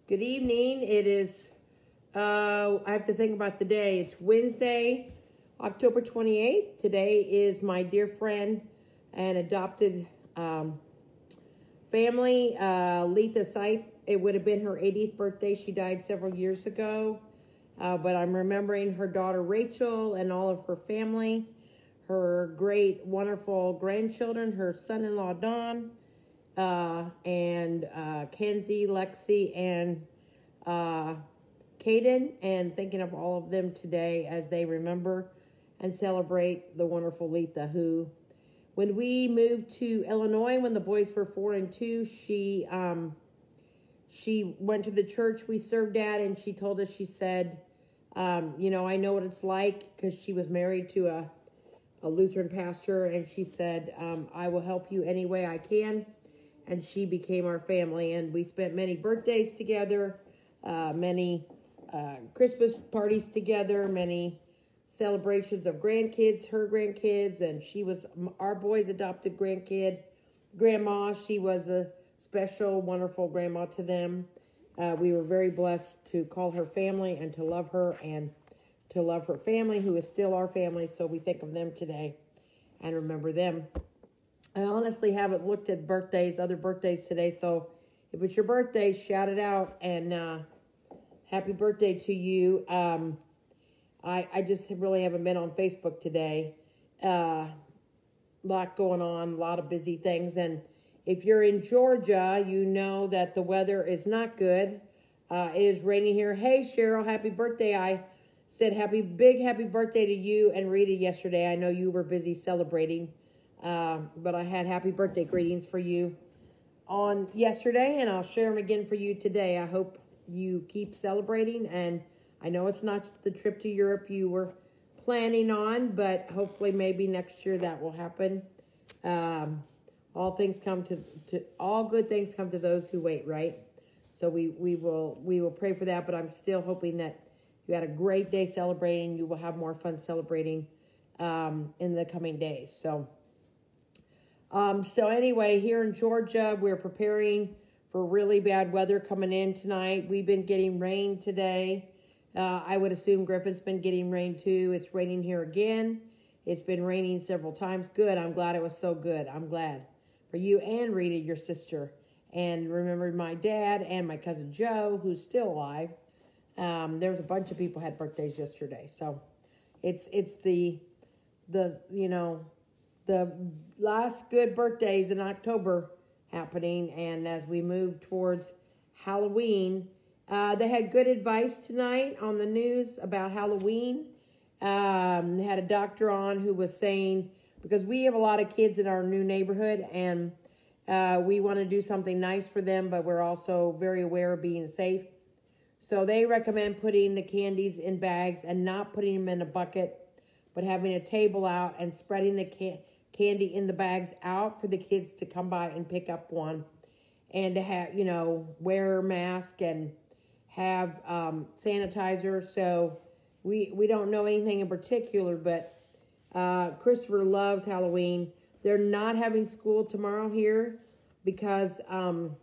Good evening. It is, I have to think about the day. It's Wednesday, October 28th. Today is my dear friend and adopted family, Letha Sipe. It would have been her 80th birthday. She died several years ago. But I'm remembering her daughter Rachel and all of her family, her great, wonderful grandchildren, her son-in-law Don, and Kenzie, Lexi, and Caden, and thinking of all of them today as they remember and celebrate the wonderful Letha, who, when we moved to Illinois, when the boys were 4 and 2, she went to the church we served at, and she told us, she said, you know, I know what it's like, because she was married to a Lutheran pastor, and she said, I will help you any way I can. And she became our family, and we spent many birthdays together, many Christmas parties together, many celebrations of grandkids, her grandkids, and she was our boys' adopted grandma. She was a special, wonderful grandma to them. We were very blessed to call her family and to love her and to love her family, who is still our family, so we think of them today and remember them. I honestly haven't looked at other birthdays today, so if it's your birthday, shout it out, and happy birthday to you. I just really haven't been on Facebook today. Lot going on, a lot of busy things, and if you're in Georgia, you know that the weather is not good. It is raining here. Hey, Cheryl, happy birthday. I said happy birthday to you and Rita yesterday. I know you were busy celebrating, but I had happy birthday greetings for you on yesterday, and I'll share them again for you today. I hope you keep celebrating, and I know it's not the trip to Europe you were planning on, but hopefully maybe next year that will happen. All good things come to those who wait, right? So we will pray for that, but I'm still hoping that you had a great day celebrating. You will have more fun celebrating in the coming days. So anyway, here in Georgia, we're preparing for really bad weather coming in tonight. We've been getting rain today. I would assume Griffin's been getting rain too. It's raining here again. It's been raining several times. Good. I'm glad it was so good. I'm glad for you and Rita, your sister. And remember my dad and my cousin Joe, who's still alive. There was a bunch of people had birthdays yesterday. So it's the last good birthdays in October happening. And as we move towards Halloween, they had good advice tonight on the news about Halloween. They had a doctor on who was saying, because we have a lot of kids in our new neighborhood, and we want to do something nice for them, but we're also very aware of being safe. So they recommend putting the candies in bags and not putting them in a bucket, but having a table out and spreading the candy in the bags out for the kids to come by and pick up one, and to have, wear a mask and have sanitizer. So we don't know anything in particular, but Christopher loves Halloween. They're not having school tomorrow here because the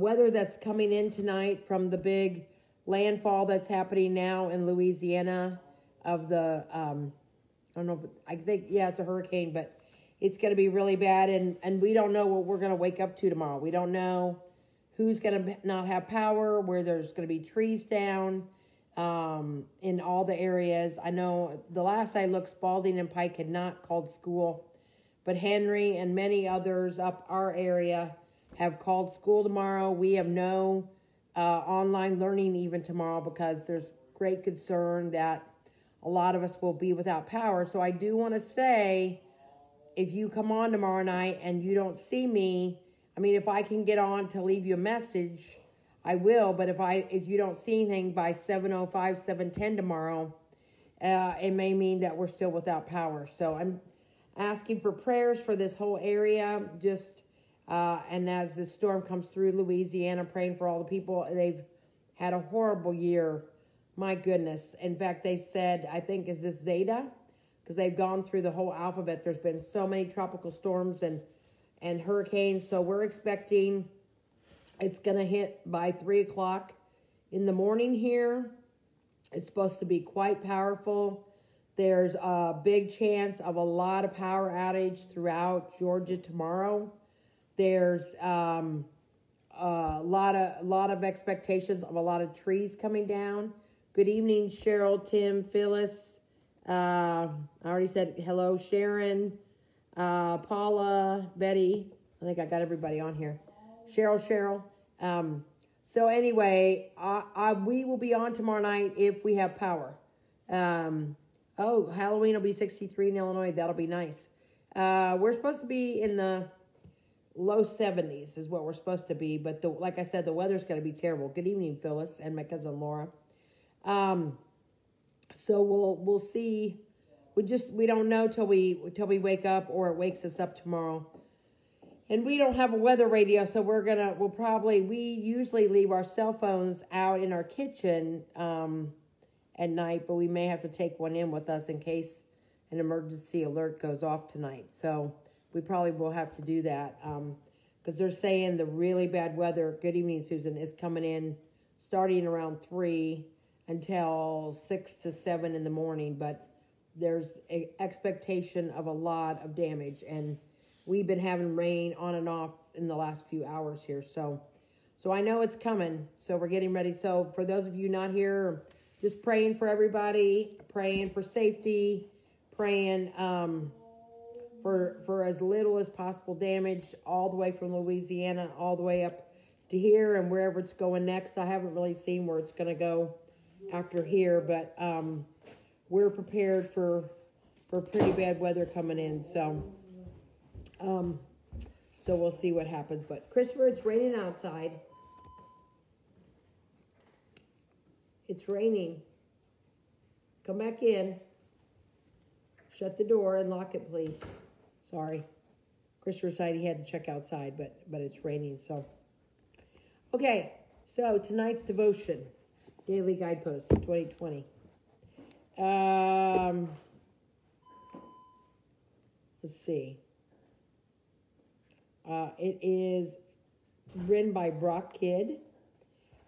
weather that's coming in tonight from the big landfall that's happening now in Louisiana of the, it's a hurricane, but it's going to be really bad, and we don't know what we're going to wake up to tomorrow. We don't know who's going to not have power, where there's going to be trees down in all the areas. I know the last I looked, Spalding and Pike had not called school, but Henry and many others up our area have called school tomorrow. We have no online learning even tomorrow because there's great concern that a lot of us will be without power. So I do want to say, if you come on tomorrow night and you don't see me, if I can get on to leave you a message, I will. But if you don't see anything by 7:05, 7:10 tomorrow, it may mean that we're still without power. So I'm asking for prayers for this whole area. And as the storm comes through Louisiana, praying for all the people. They've had a horrible year. My goodness. In fact, they said, I think, is this Zeta? Because they've gone through the whole alphabet. There's been so many tropical storms and and hurricanes. So we're expecting it's going to hit by 3 o'clock in the morning here. It's supposed to be quite powerful. There's a big chance of a lot of power outage throughout Georgia tomorrow. There's a lot of expectations of a lot of trees coming down. Good evening, Cheryl, Tim, Phyllis. I already said hello, Sharon, Paula, Betty. I think I got everybody on here. Cheryl. So anyway, we will be on tomorrow night if we have power. Halloween will be 63 in Illinois. That'll be nice. We're supposed to be in the low 70s is what we're supposed to be. But like I said, the weather's going to be terrible. Good evening, Phyllis, and my cousin Laura. So we'll see. We don't know till we wake up, or it wakes us up tomorrow. And we don't have a weather radio, so we usually leave our cell phones out in our kitchen at night, but we may have to take one in with us in case an emergency alert goes off tonight. So we probably will have to do that because they're saying the really bad weather, good evening, Susan, is coming in starting around 3 until 6 to 7 in the morning, but there's an expectation of a lot of damage, and we've been having rain on and off in the last few hours here. So I know it's coming. So we're getting ready. So for those of you not here, just praying for everybody, praying for safety, praying for as little as possible damage all the way from Louisiana all the way up to here and wherever it's going next. I haven't really seen where it's going to go after here, but we're prepared for pretty bad weather coming in. So we'll see what happens. But Christopher, it's raining outside. It's raining. Come back in. Shut the door and lock it, please. Sorry. Christopher said he had to check outside, but it's raining, so. Okay, so tonight's devotion. Daily Guidepost 2020. Let's see. It is written by Brock Kidd,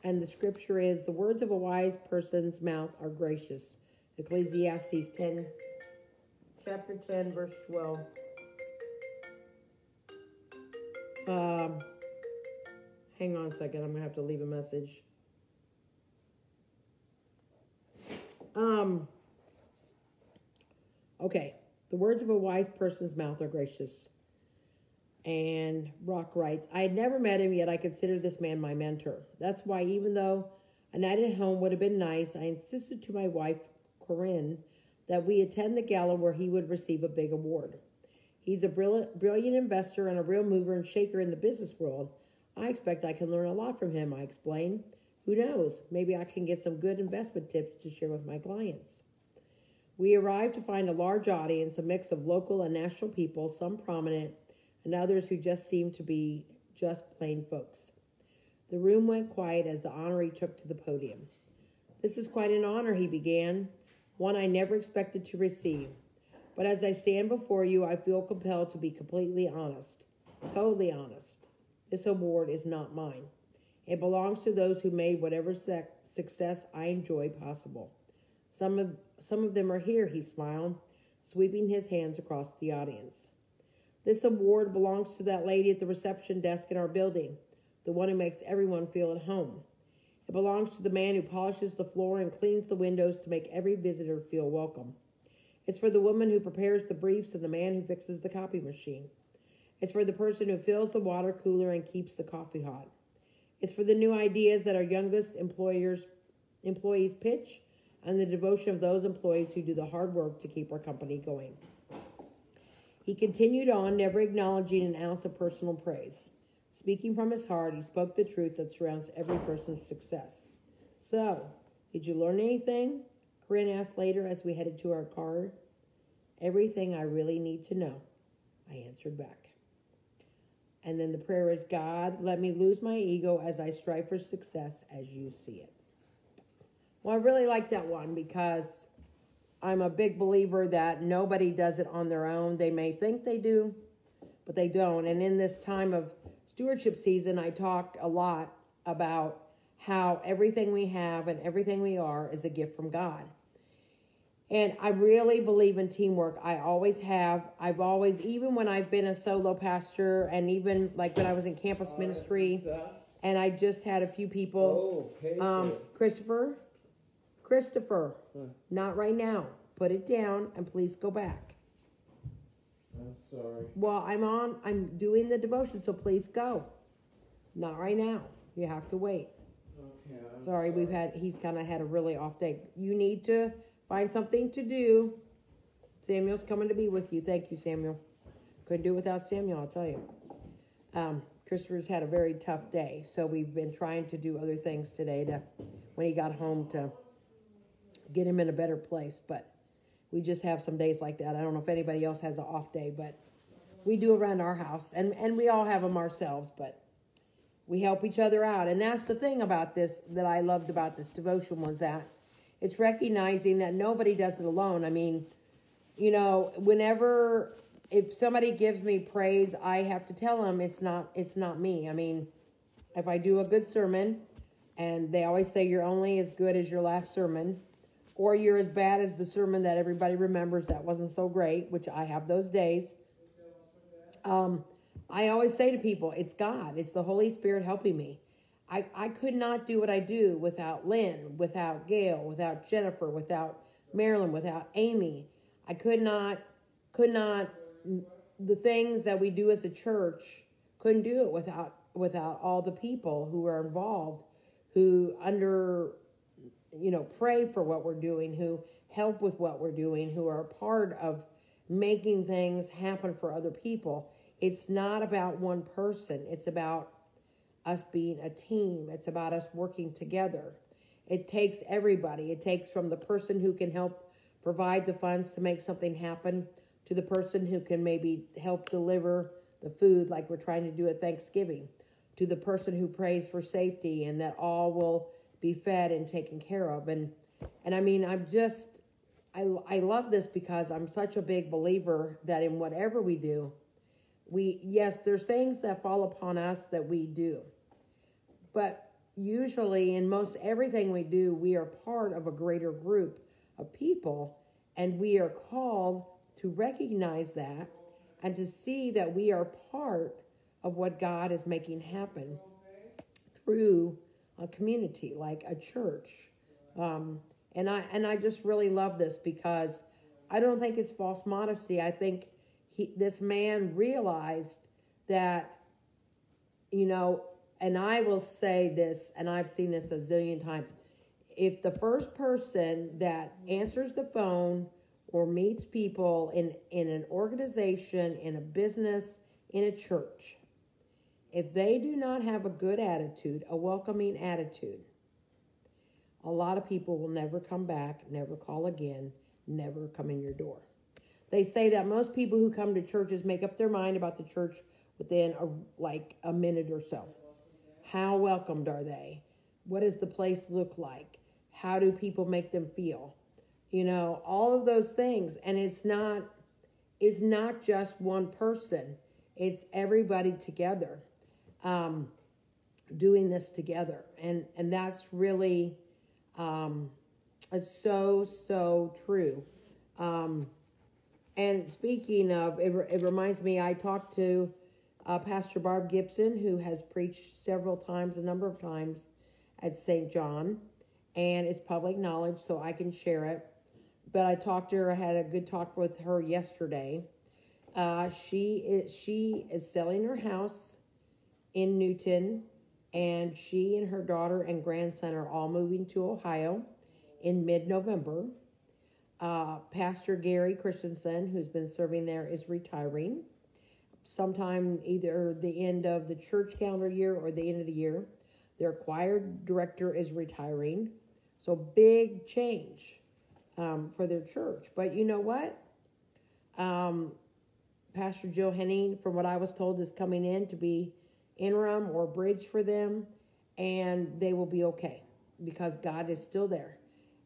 and the scripture is, the words of a wise person's mouth are gracious. Ecclesiastes 10, chapter 10, verse 12. Hang on a second, I'm going to have to leave a message. Okay, the words of a wise person's mouth are gracious. And Brock writes, I had never met him, yet I considered this man my mentor. That's why, even though a night at home would have been nice, I insisted to my wife, Corinne, that we attend the gala where he would receive a big award. He's a brilliant investor and a real mover and shaker in the business world. I expect I can learn a lot from him, I explained. Who knows? Maybe I can get some good investment tips to share with my clients. We arrived to find a large audience, a mix of local and national people, some prominent, and others who just seemed to be just plain folks. The room went quiet as the honoree took to the podium. This is quite an honor, he began, one I never expected to receive. But as I stand before you, I feel compelled to be completely honest, totally honest. This award is not mine. It belongs to those who made whatever success I enjoy possible. Some of them are here, he smiled, sweeping his hands across the audience. This award belongs to that lady at the reception desk in our building, the one who makes everyone feel at home. It belongs to the man who polishes the floor and cleans the windows to make every visitor feel welcome. It's for the woman who prepares the briefs and the man who fixes the copy machine. It's for the person who fills the water cooler and keeps the coffee hot. It's for the new ideas that our youngest employees pitch and the devotion of those employees who do the hard work to keep our company going. He continued on, never acknowledging an ounce of personal praise. Speaking from his heart, he spoke the truth that surrounds every person's success. So, did you learn anything? Corinne asked later as we headed to our car. Everything I really need to know, I answered back. And then the prayer is, God, let me lose my ego as I strive for success as you see it. Well, I really like that one because I'm a big believer that nobody does it on their own. They may think they do, but they don't. And in this time of stewardship season, I talk a lot about how everything we have and everything we are is a gift from God. And I really believe in teamwork. I always have. I've always, even when I've been a solo pastor, and even like when I was in campus ministry, and I just had a few people. Christopher, not right now. Put it down and please go back. I'm sorry. Well, I'm doing the devotion, so please go. Not right now. You have to wait. Okay. Sorry, he's kind of had a really off day. You need to find something to do. Samuel's coming to be with you. Thank you, Samuel. Couldn't do it without Samuel, I'll tell you. Christopher's had a very tough day, so we've been trying to do other things today when he got home to get him in a better place, but we just have some days like that. I don't know if anybody else has an off day, but we do around our house, and we all have them ourselves, but we help each other out. And that's the thing about this that I loved about this devotion, was that it's recognizing that nobody does it alone. I mean, you know, if somebody gives me praise, I have to tell them it's not me. I mean, if I do a good sermon, and they always say you're only as good as your last sermon, or you're as bad as the sermon that everybody remembers that wasn't so great, which I have those days. I always say to people, it's God. It's the Holy Spirit helping me. I could not do what I do without Lynn, without Gail, without Jennifer, without Marilyn, without Amy. I could not, the things that we do as a church, couldn't do it without all the people who are involved, who pray for what we're doing, who help with what we're doing, who are a part of making things happen for other people. It's not about one person. It's about us being a team. It's about us working together. It takes everybody. It takes from the person who can help provide the funds to make something happen, to the person who can maybe help deliver the food like we're trying to do at Thanksgiving, to the person who prays for safety and that all will be fed and taken care of. And I mean, I love this because I'm such a big believer that in whatever we do, there's things that fall upon us that we do. But usually in most everything we do, we are part of a greater group of people, and we are called to recognize that and to see that we are part of what God is making happen through a community like a church. And I just really love this because I don't think it's false modesty. I think this man realized that, and I will say this, and I've seen this a zillion times. If the first person that answers the phone or meets people in an organization, in a business, in a church, if they do not have a good attitude, a welcoming attitude, a lot of people will never come back, never call again, never come in your door. They say that most people who come to churches make up their mind about the church within a minute or so. How welcomed are they? What does the place look like? How do people make them feel? All of those things. And it's not just one person. It's everybody together, doing this together. And that's really, it's so true. And speaking of, it reminds me, I talked to Pastor Barb Gibson, who has preached a number of times at St. John, and it's public knowledge, so I can share it. But I talked to her, I had a good talk with her yesterday. She is selling her house in Newton, and she and her daughter and grandson are all moving to Ohio in mid-November. Pastor Gary Christensen, who's been serving there, is retiring sometime either the end of the church calendar year or the end of the year. Their choir director is retiring. So big change for their church. But you know what? Pastor Joe Henning, from what I was told, is coming in to be interim or bridge for them, and they will be okay because God is still there.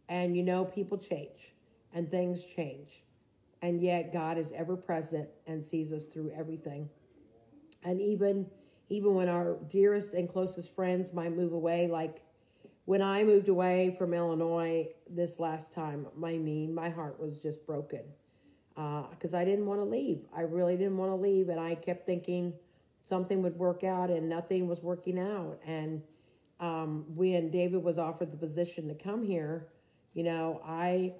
And people change and things change, and yet God is ever present and sees us through everything. And even when our dearest and closest friends might move away, like when I moved away from Illinois this last time, my heart was just broken because I didn't want to leave. I really didn't want to leave, and I kept thinking something would work out, and nothing was working out. And when David was offered the position to come here, I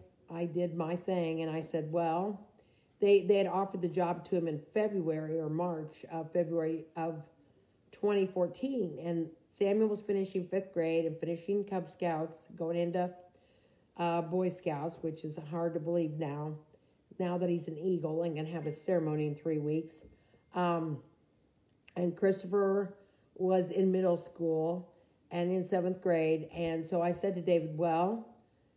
did my thing, and I said, well, they had offered the job to him in February or March of February of 2014, and Samuel was finishing 5th grade and finishing Cub Scouts, going into Boy Scouts, which is hard to believe now that he's an Eagle and going to have a ceremony in 3 weeks. And Christopher was in middle school and in 7th grade. And so I said to David, well,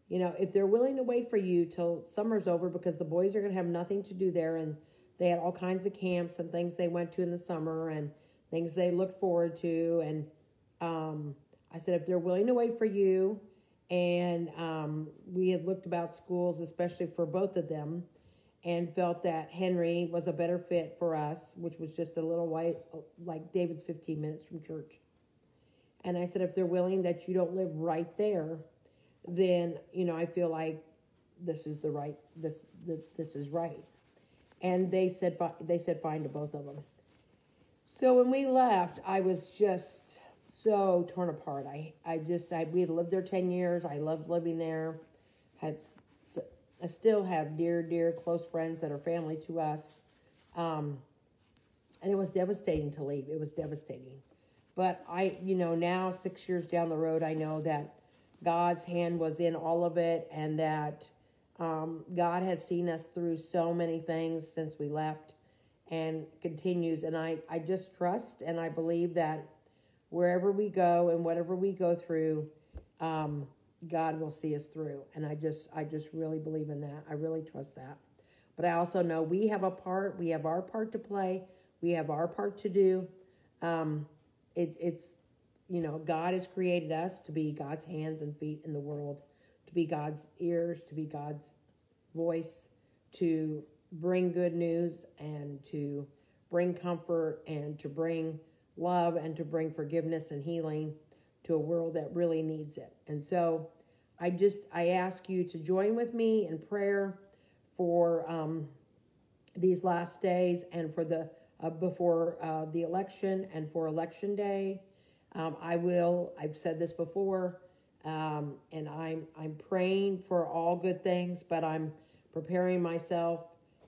if they're willing to wait for you till summer's over, because the boys are going to have nothing to do there, and they had all kinds of camps and things they went to in the summer and things they looked forward to. And I said, if they're willing to wait for you, and we had looked about schools, especially for both of them, and felt that Henry was a better fit for us, which was just a little white, like David's 15 minutes from church. And I said, if they're willing that you don't live right there, then, I feel like this is this is right. And they said fine to both of them. So when we left, I was just so torn apart. We had lived there 10 years. I loved living there. I still have dear, close friends that are family to us. And it was devastating to leave. It was devastating. But now 6 years down the road, I know that God's hand was in all of it, and that God has seen us through so many things since we left and continues. And I just trust and I believe that wherever we go and whatever we go through, God will see us through. And I just really believe in that. I really trust that. But I also know we have a part. We have our part to play. We have our part to do. God has created us to be God's hands and feet in the world, to be God's ears, to be God's voice, to bring good news and to bring comfort and to bring love and to bring forgiveness and healing to a world that really needs it. And so I ask you to join with me in prayer for these last days and for the before the election and for Election Day. I've said this before, and I'm praying for all good things, but I'm preparing myself.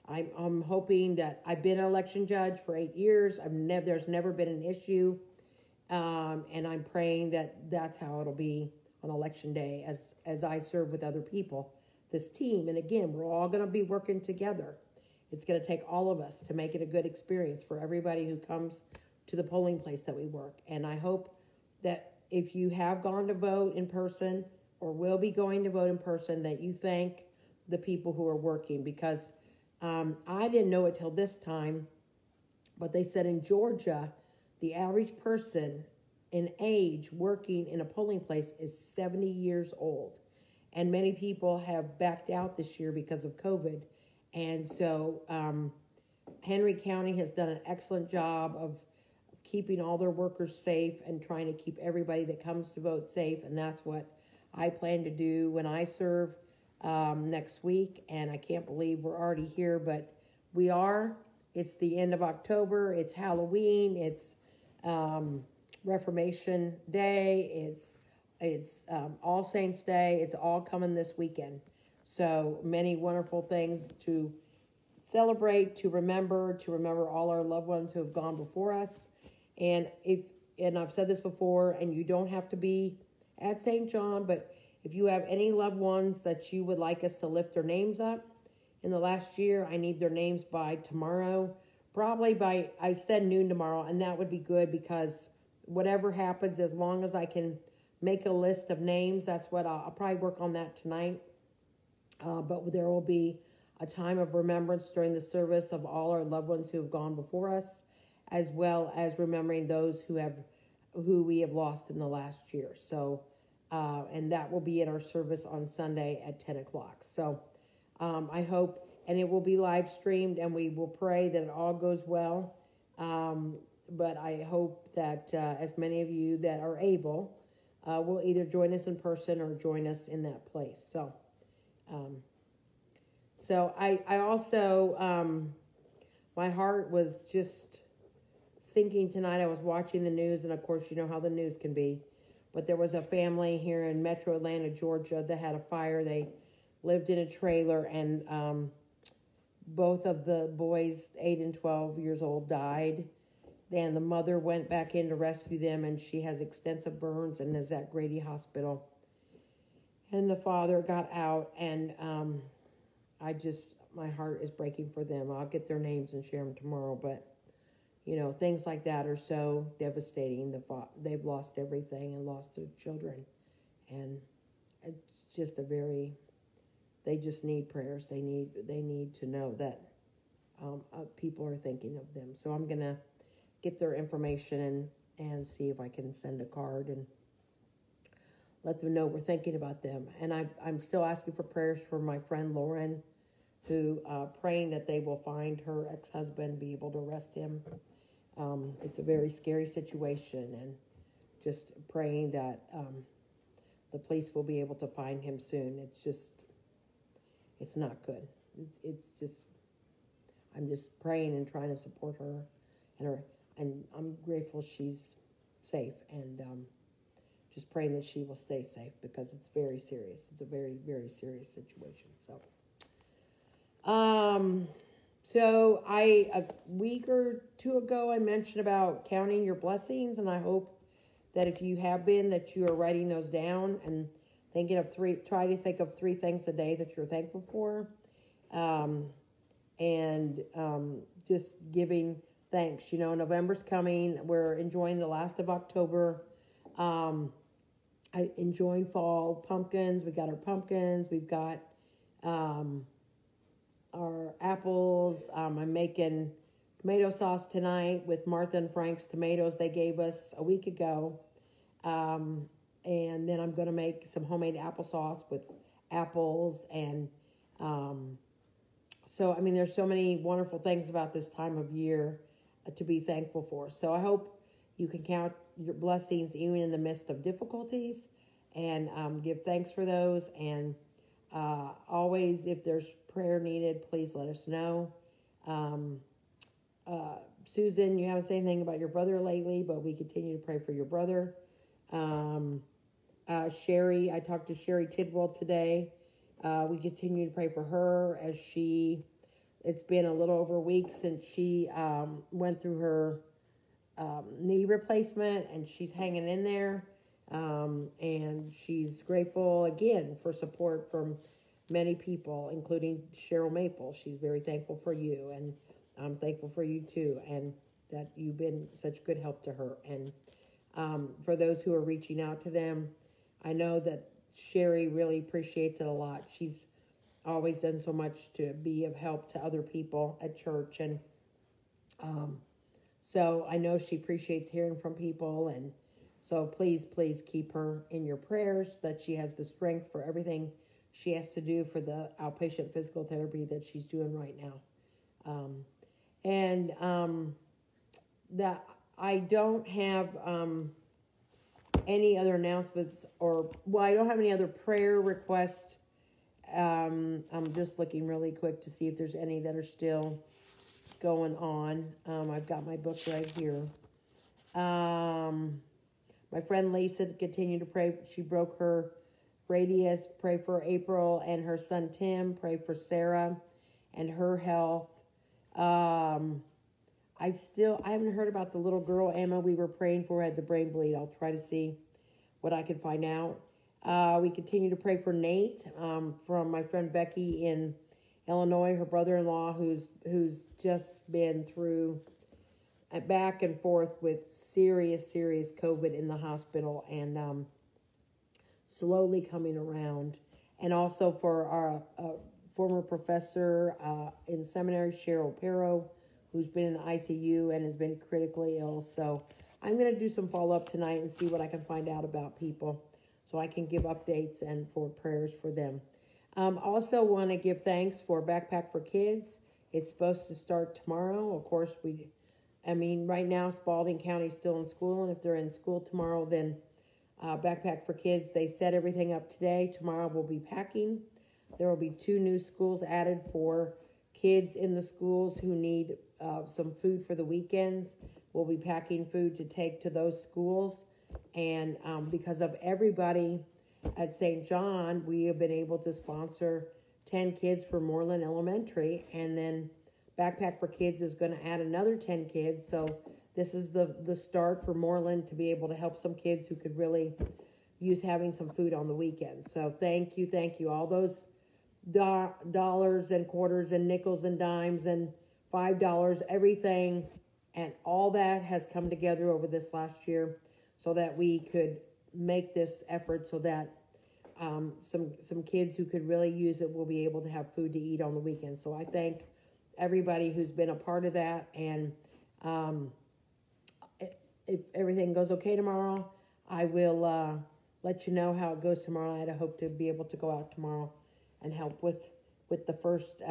I'm hoping that I've been an election judge for 8 years. There's never been an issue, and I'm praying that that's how it'll be on Election Day as I serve with other people, this team. And again, we're all going to be working together. It's going to take all of us to make it a good experience for everybody who comes to the polling place that we work. And I hope that if you have gone to vote in person or will be going to vote in person, that you thank the people who are working, because I didn't know it till this time, but they said in Georgia, the average person in age working in a polling place is 70 years old. And many people have backed out this year because of COVID. And so Henry County has done an excellent job of keeping all their workers safe and trying to keep everybody that comes to vote safe. And that's what I plan to do when I serve next week. And I can't believe we're already here, but we are. It's the end of October. It's Halloween. It's Reformation Day. It's All Saints Day. It's all coming this weekend. So many wonderful things to celebrate, to remember all our loved ones who have gone before us. And I've said this before, and you don't have to be at St. John, but if you have any loved ones that you would like us to lift their names up in the last year, I need their names by tomorrow. Probably by, I said noon tomorrow, and that would be good, because whatever happens, as long as I can make a list of names, that's what I'll probably work on that tonight. But there will be a time of remembrance during the service of all our loved ones who have gone before us, as well as remembering those who we have lost in the last year. So, and that will be in our service on Sunday at 10 o'clock. So I hope, and it will be live streamed, and we will pray that it all goes well but I hope that as many of you that are able will either join us in person or join us in that place. So I also, my heart was just sinking tonight. I was watching the news, and of course, you know how the news can be. But there was a family here in Metro Atlanta, Georgia, that had a fire. They lived in a trailer, and both of the boys, 8 and 12 years old, died. And the mother went back in to rescue them, and she has extensive burns and is at Grady Hospital. And the father got out, and my heart is breaking for them. I'll get their names and share them tomorrow, but you know, things like that are so devastating. They've lost everything and lost their children. And it's just they just need prayers. They need to know that people are thinking of them. So I'm going to get their information and see if I can send a card and let them know we're thinking about them. And I'm still asking for prayers for my friend Lauren, who praying that they will find her ex-husband, be able to arrest him. It's a very scary situation, and just praying that the police will be able to find him soon. It's not good. I'm just praying and trying to support her, and I'm grateful she's safe, and just praying that she will stay safe, because it's very serious. It's a very, very serious situation. So a week or two ago, I mentioned about counting your blessings, and I hope that if you have been, that you are writing those down and try to think of 3 things a day that you're thankful for, and just giving thanks. You know, November's coming. We're enjoying the last of October. Enjoying fall pumpkins. We got our pumpkins. We've got our apples. I'm making tomato sauce tonight with Martha and Frank's tomatoes they gave us a week ago. And then I'm going to make some homemade applesauce with apples. And so, I mean, there's so many wonderful things about this time of year to be thankful for. So I hope you can count your blessings even in the midst of difficulties, and give thanks for those. And always, if there's prayer needed, please let us know. Susan, you haven't said anything about your brother lately, but we continue to pray for your brother. Sherry, I talked to Sherry Tidwell today. We continue to pray for her as it's been a little over a week since she went through her knee replacement, and she's hanging in there. And she's grateful again for support from many people, including Cheryl Maple. She's very thankful for you, and I'm thankful for you too, and that you've been such good help to her. And for those who are reaching out to them, I know that Sherry really appreciates it a lot. She's always done so much to be of help to other people at church, and so I know she appreciates hearing from people. And so please keep her in your prayers, that she has the strength for everything she has to do for the outpatient physical therapy that she's doing right now. That I don't have any other announcements, I don't have any other prayer requests. I'm just looking really quick to see if there's any that are still going on. I've got my book right here. My friend Lisa continued to pray. She broke her radius. Pray for April and her son Tim. Pray for Sarah and her health. I haven't heard about the little girl, Emma, we were praying for, had the brain bleed. I'll try to see what I can find out. We continue to pray for Nate, from my friend Becky in Illinois, her brother-in-law, who's just been through back and forth with serious COVID in the hospital, and slowly coming around. And also for our former professor in seminary, Cheryl Pero, who's been in the ICU and has been critically ill. So I'm going to do some follow-up tonight and see what I can find out about people, so I can give updates and for prayers for them. Also want to give thanks for Backpack for Kids. It's supposed to start tomorrow. Of course, we I mean, right now, Spalding County's still in school, and if they're in school tomorrow, then Backpack for Kids, they set everything up today. Tomorrow we'll be packing. There will be 2 new schools added for kids in the schools who need some food for the weekends. We'll be packing food to take to those schools. And because of everybody at St. John, we have been able to sponsor 10 kids for Moreland Elementary. And then Backpack for Kids is going to add another 10 kids. So this is the start for Moreland to be able to help some kids who could really use having some food on the weekend. So thank you. All those dollars and quarters and nickels and dimes and $5, everything, and all that has come together over this last year so that we could make this effort so that some kids who could really use it will be able to have food to eat on the weekend. So I thank everybody who's been a part of that, and if everything goes okay tomorrow, I will let you know how it goes tomorrow night. I hope to be able to go out tomorrow and help with the first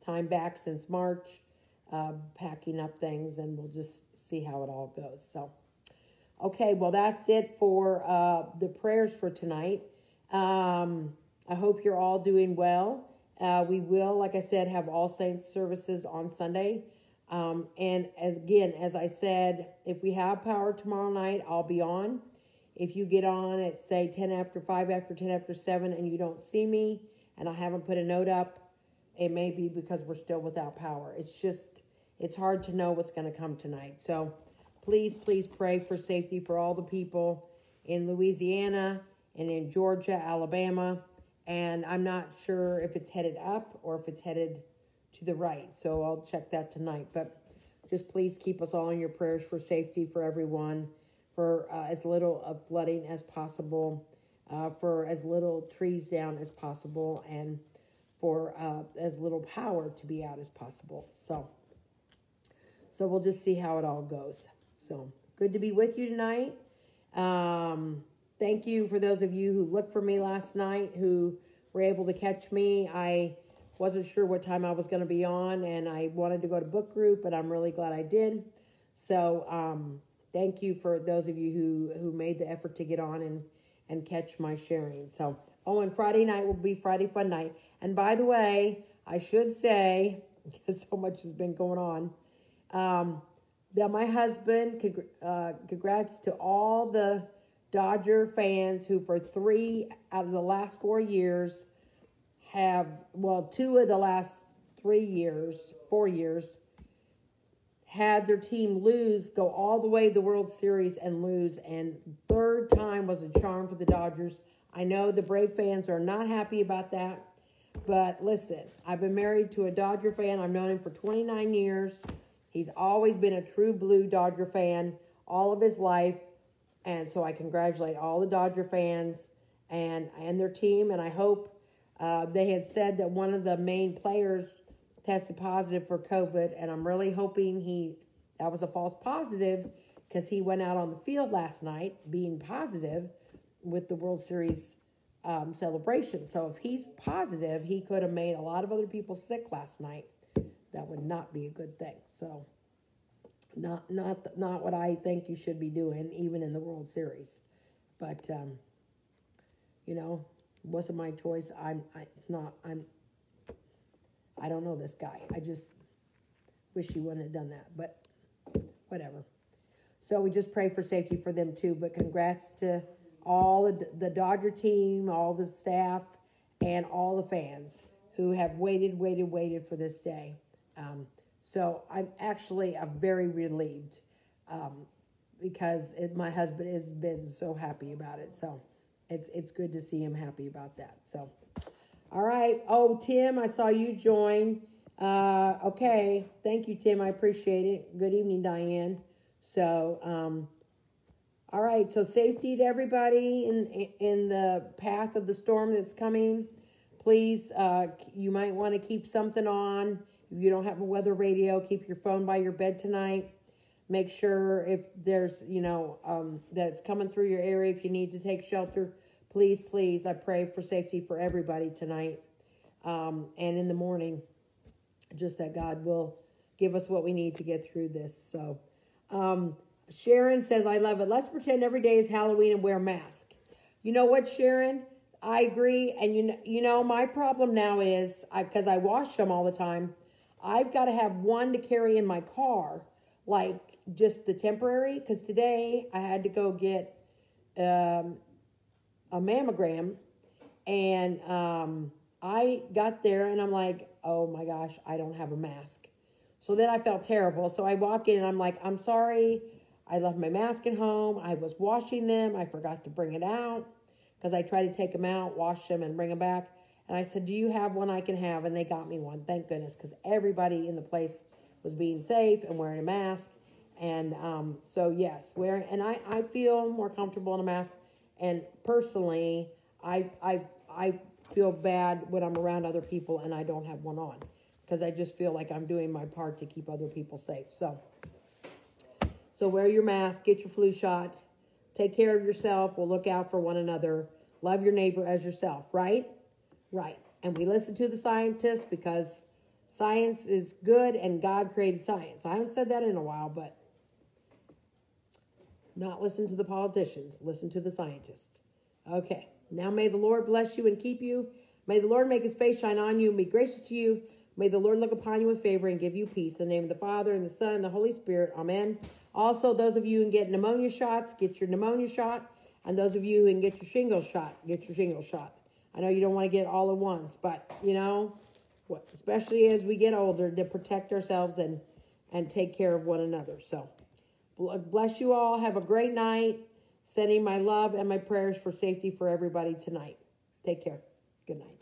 time back since March, packing up things, and we'll just see how it all goes. So, okay, well, that's it for the prayers for tonight. I hope you're all doing well. We will, like I said, have All Saints services on Sunday. And as I said, if we have power tomorrow night, I'll be on. If you get on at, say, 10 after 5, after 10 after 7, and you don't see me, and I haven't put a note up, it may be because we're still without power. It's hard to know what's going to come tonight. So please pray for safety for all the people in Louisiana and in Georgia, Alabama. And I'm not sure if it's headed up or if it's headed to the right. So I'll check that tonight. But just please keep us all in your prayers for safety for everyone, for as little of flooding as possible, for as little trees down as possible, and for as little power to be out as possible. So we'll just see how it all goes. So good to be with you tonight. Thank you for those of you who looked for me last night, who were able to catch me. I wasn't sure what time I was going to be on, and I wanted to go to book group, but I'm really glad I did. So thank you for those of you who made the effort to get on and catch my sharing. So, and Friday night will be Friday Fun Night. And by the way, I should say, because so much has been going on, that my husband, congrats to all the Dodger fans who for 3 out of the last 4 years 2 of the last 4 years, had their team go all the way to the World Series and lose, and third time was a charm for the Dodgers. I know the Brave fans are not happy about that, but listen, I've been married to a Dodger fan. I've known him for 29 years. He's always been a true blue Dodger fan all of his life, and so I congratulate all the Dodger fans and their team, and I hope they had said that one of the main players tested positive for COVID, and I'm really hoping that was a false positive, because he went out on the field last night being positive with the World Series celebration. So if he's positive, he could have made a lot of other people sick last night. That would not be a good thing. So not what I think you should be doing, even in the World Series. But wasn't my choice. I don't know this guy. I just wish he wouldn't have done that, but whatever. So we just pray for safety for them too, but congrats to all the Dodger team, all the staff, and all the fans who have waited for this day. So I'm very relieved because my husband has been so happy about it. So it's good to see him happy about that. So, all right. Oh, Tim, I saw you join. Okay. Thank you, Tim. I appreciate it. Good evening, Diane. So, all right. So safety to everybody in the path of the storm that's coming. Please, you might want to keep something on. If you don't have a weather radio, keep your phone by your bed tonight. Make sure if there's, that it's coming through your area. If you need to take shelter, please, I pray for safety for everybody tonight. And in the morning, just that God will give us what we need to get through this. So, Sharon says, I love it. Let's pretend every day is Halloween and wear a mask. You know what, Sharon? I agree. And you know, my problem now is, because I wash them all the time, I've got to have one to carry in my car, like just the temporary. Because today I had to go get a mammogram, and I got there and I'm like, oh my gosh, I don't have a mask. So then I felt terrible. So I walk in and I'm like, I'm sorry, I left my mask at home. I was washing them. I forgot to bring it out because I tried to take them out, wash them, and bring them back. And I said, do you have one I can have? And they got me one. Thank goodness, because everybody in the place was being safe and wearing a mask. And so, yes, and I feel more comfortable in a mask. And personally, I feel bad when I'm around other people and I don't have one on, because I just feel like I'm doing my part to keep other people safe. So wear your mask, get your flu shot, take care of yourself. We'll look out for one another. Love your neighbor as yourself, right? Right. And we listen to the scientists because science is good and God created science. I haven't said that in a while, but not listen to the politicians. Listen to the scientists. Okay. Now may the Lord bless you and keep you. May the Lord make his face shine on you and be gracious to you. May the Lord look upon you with favor and give you peace. In the name of the Father, and the Son, and the Holy Spirit. Amen. Also, those of you who can get pneumonia shots, get your pneumonia shot. And those of you who can get your shingles shot, get your shingles shot. I know you don't want to get it all at once, but, you know, especially as we get older, to protect ourselves and take care of one another. So, bless you all. Have a great night. Sending my love and my prayers for safety for everybody tonight. Take care. Good night.